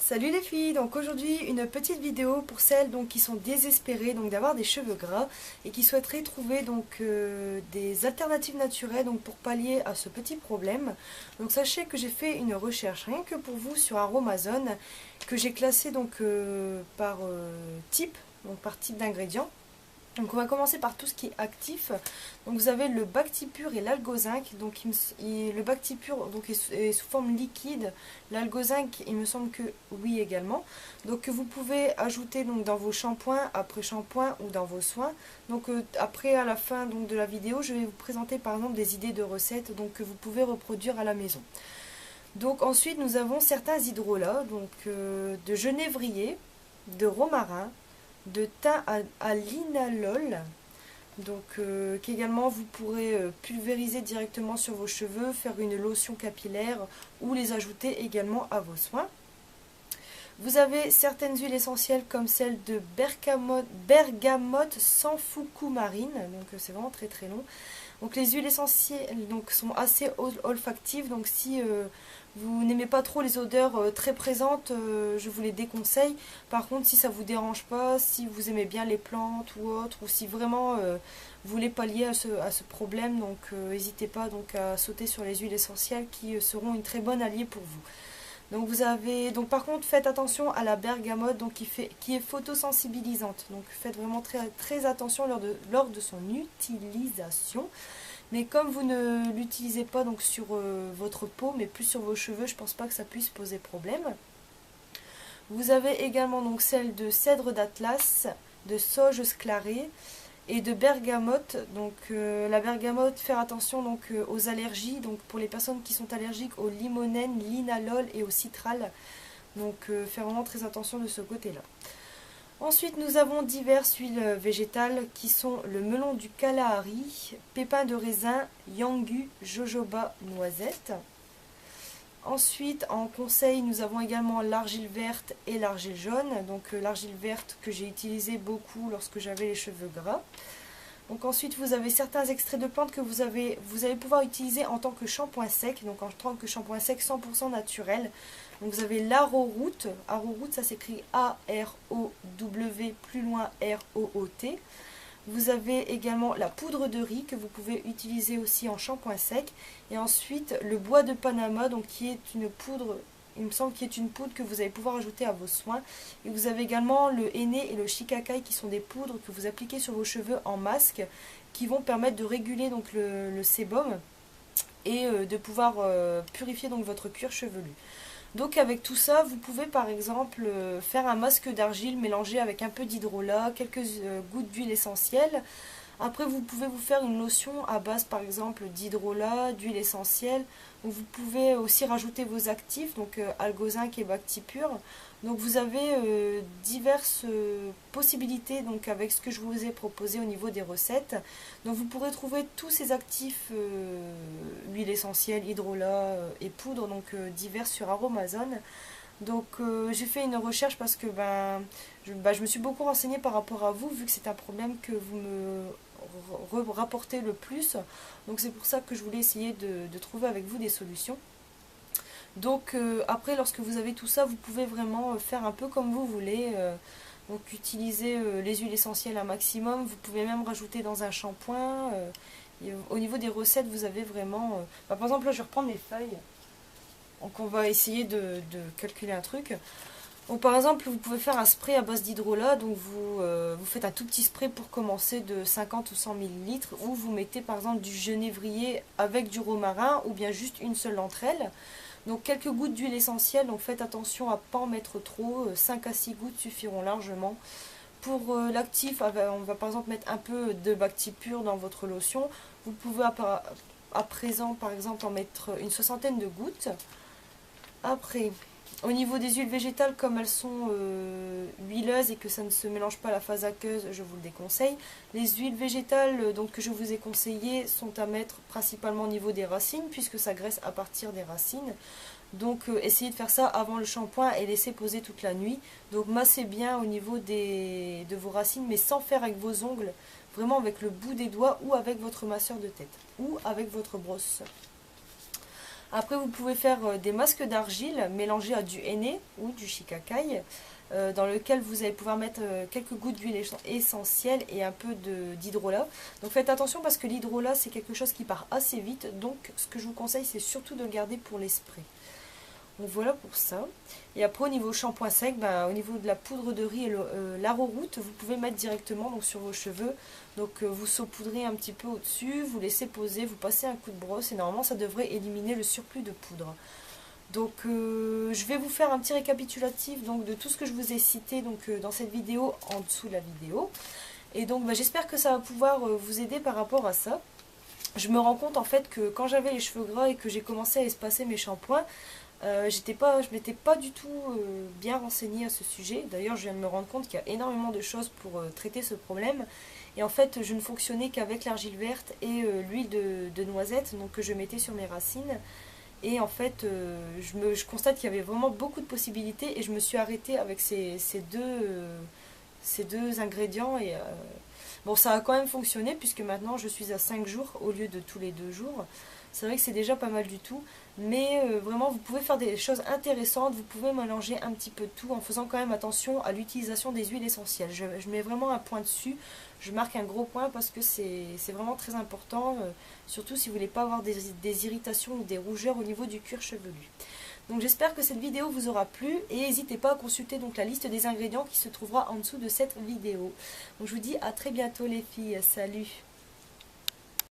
Salut les filles, donc aujourd'hui une petite vidéo pour celles qui sont désespérées d'avoir des cheveux gras et qui souhaiteraient trouver des alternatives naturelles pour pallier à ce petit problème. Donc sachez que j'ai fait une recherche rien que pour vous sur Aromazone que j'ai classé par type, par type d'ingrédients. Donc on va commencer par tout ce qui est actif. Donc vous avez le Bactipur et l'Algozinc. Le Bactipur est sous forme liquide. L'Algozinc, il me semble que oui également. Donc que vous pouvez ajouter dans vos shampoings, après shampoing ou dans vos soins. Après à la fin de la vidéo, je vais vous présenter par exemple des idées de recettes que vous pouvez reproduire à la maison. Donc ensuite nous avons certains hydrolats, de genévrier, de romarin, de thym à linalol, qu'également vous pourrez pulvériser directement sur vos cheveux, faire une lotion capillaire ou les ajouter également à vos soins. Vous avez certaines huiles essentielles comme celle de bergamote sans marine, c'est vraiment très très long. Donc les huiles essentielles sont assez olfactives, donc si vous n'aimez pas trop les odeurs très présentes, je vous les déconseille. Par contre, si ça vous dérange pas, si vous aimez bien les plantes ou autre, ou si vraiment vous voulez pallier à ce problème, n'hésitez pas à sauter sur les huiles essentielles qui seront une très bonne alliée pour vous. Par contre, faites attention à la bergamote qui est photosensibilisante. Donc faites vraiment très, très attention lors de son utilisation. Mais comme vous ne l'utilisez pas sur votre peau, mais plus sur vos cheveux, je ne pense pas que ça puisse poser problème. Vous avez également celle de cèdre d'Atlas, de sauge sclarée et de bergamote. La bergamote, faire attention aux allergies, pour les personnes qui sont allergiques au limonène, linalol et au citral. Faire vraiment très attention de ce côté-là. Ensuite, nous avons diverses huiles végétales qui sont le melon du Kalahari, pépins de raisin, yangu, jojoba, noisette. Ensuite, en conseil, nous avons également l'argile verte et l'argile jaune. L'argile verte que j'ai utilisée beaucoup lorsque j'avais les cheveux gras. Ensuite, vous avez certains extraits de plantes que vous allez pouvoir utiliser en tant que shampoing sec. En tant que shampoing sec 100% naturel. Vous avez l'arrowroot. Arrowroot, ça s'écrit A-R-O-W, plus loin R-O-O-T. Vous avez également la poudre de riz que vous pouvez utiliser aussi en shampoing sec. Et ensuite, le bois de Panama, qui est une poudre, il me semble qu'il est une poudre que vous allez pouvoir ajouter à vos soins. Et vous avez également le henné et le shikakai qui sont des poudres que vous appliquez sur vos cheveux en masque qui vont permettre de réguler le sébum et de pouvoir purifier votre cuir chevelu. Avec tout ça, vous pouvez par exemple faire un masque d'argile mélangé avec un peu d'hydrolat, quelques gouttes d'huile essentielle. Après, vous pouvez vous faire une lotion à base par exemple d'hydrolat, d'huile essentielle. Vous pouvez aussi rajouter vos actifs, Algozinc et Bactipur. Vous avez diverses possibilités avec ce que je vous ai proposé au niveau des recettes. Vous pourrez trouver tous ces actifs, huile essentielle, hydrolat et poudre, divers sur Aromazone. J'ai fait une recherche parce que je me suis beaucoup renseignée par rapport à vous, vu que c'est un problème que vous me rapportez le plus. C'est pour ça que je voulais essayer de trouver avec vous des solutions. Après, lorsque vous avez tout ça, vous pouvez vraiment faire un peu comme vous voulez. Utiliser les huiles essentielles un maximum. Vous pouvez même rajouter dans un shampoing. Au niveau des recettes, vous avez vraiment... par exemple, là, je vais reprendre mes feuilles. On va essayer de calculer un truc. Par exemple, vous pouvez faire un spray à base d'hydrolat. Vous faites un tout petit spray pour commencer de 50 ou 100 ml. Ou vous mettez par exemple du genévrier avec du romarin ou bien juste une seule d'entre elles. Quelques gouttes d'huile essentielle, faites attention à ne pas en mettre trop, 5 à 6 gouttes suffiront largement. Pour l'actif, on va par exemple mettre un peu de Bactipur dans votre lotion. Vous pouvez à présent par exemple en mettre une soixantaine de gouttes. Après, au niveau des huiles végétales, comme elles sont huileuses et que ça ne se mélange pas à la phase aqueuse, je vous le déconseille. Les huiles végétales que je vous ai conseillées sont à mettre principalement au niveau des racines, puisque ça graisse à partir des racines. Essayez de faire ça avant le shampoing et laissez poser toute la nuit. Massez bien au niveau de vos racines, mais sans faire avec vos ongles, vraiment avec le bout des doigts ou avec votre masseur de tête ou avec votre brosse. Après, vous pouvez faire des masques d'argile mélangés à du henné ou du shikakai, dans lequel vous allez pouvoir mettre quelques gouttes d'huile essentielle et un peu d'hydrolat. Donc faites attention parce que l'hydrolat c'est quelque chose qui part assez vite, donc ce que je vous conseille c'est surtout de le garder pour les sprays. Donc voilà pour ça. Et après au niveau shampoing sec, au niveau de la poudre de riz et l'arrowroot, vous pouvez mettre directement donc, sur vos cheveux. Donc vous saupoudrez un petit peu au-dessus, vous laissez poser, vous passez un coup de brosse et normalement ça devrait éliminer le surplus de poudre. Donc je vais vous faire un petit récapitulatif donc, de tout ce que je vous ai cité donc, dans cette vidéo en dessous de la vidéo. Et donc j'espère que ça va pouvoir vous aider par rapport à ça. Je me rends compte en fait que quand j'avais les cheveux gras et que j'ai commencé à espacer mes shampoings, je m'étais pas du tout bien renseignée à ce sujet. D'ailleurs, je viens de me rendre compte qu'il y a énormément de choses pour traiter ce problème. Et en fait, je ne fonctionnais qu'avec l'argile verte et l'huile de noisette donc, que je mettais sur mes racines. Et en fait, je constate qu'il y avait vraiment beaucoup de possibilités et je me suis arrêtée avec ces deux ingrédients. Et bon, ça a quand même fonctionné puisque maintenant je suis à 5 jours au lieu de tous les 2 jours. C'est vrai que c'est déjà pas mal du tout, mais vraiment vous pouvez faire des choses intéressantes, vous pouvez mélanger un petit peu de tout en faisant quand même attention à l'utilisation des huiles essentielles. Je mets vraiment un point dessus, je marque un gros point parce que c'est vraiment très important, surtout si vous voulez pas avoir des irritations ou des rougeurs au niveau du cuir chevelu. Donc j'espère que cette vidéo vous aura plu et n'hésitez pas à consulter donc la liste des ingrédients qui se trouvera en dessous de cette vidéo. Donc je vous dis à très bientôt les filles, salut!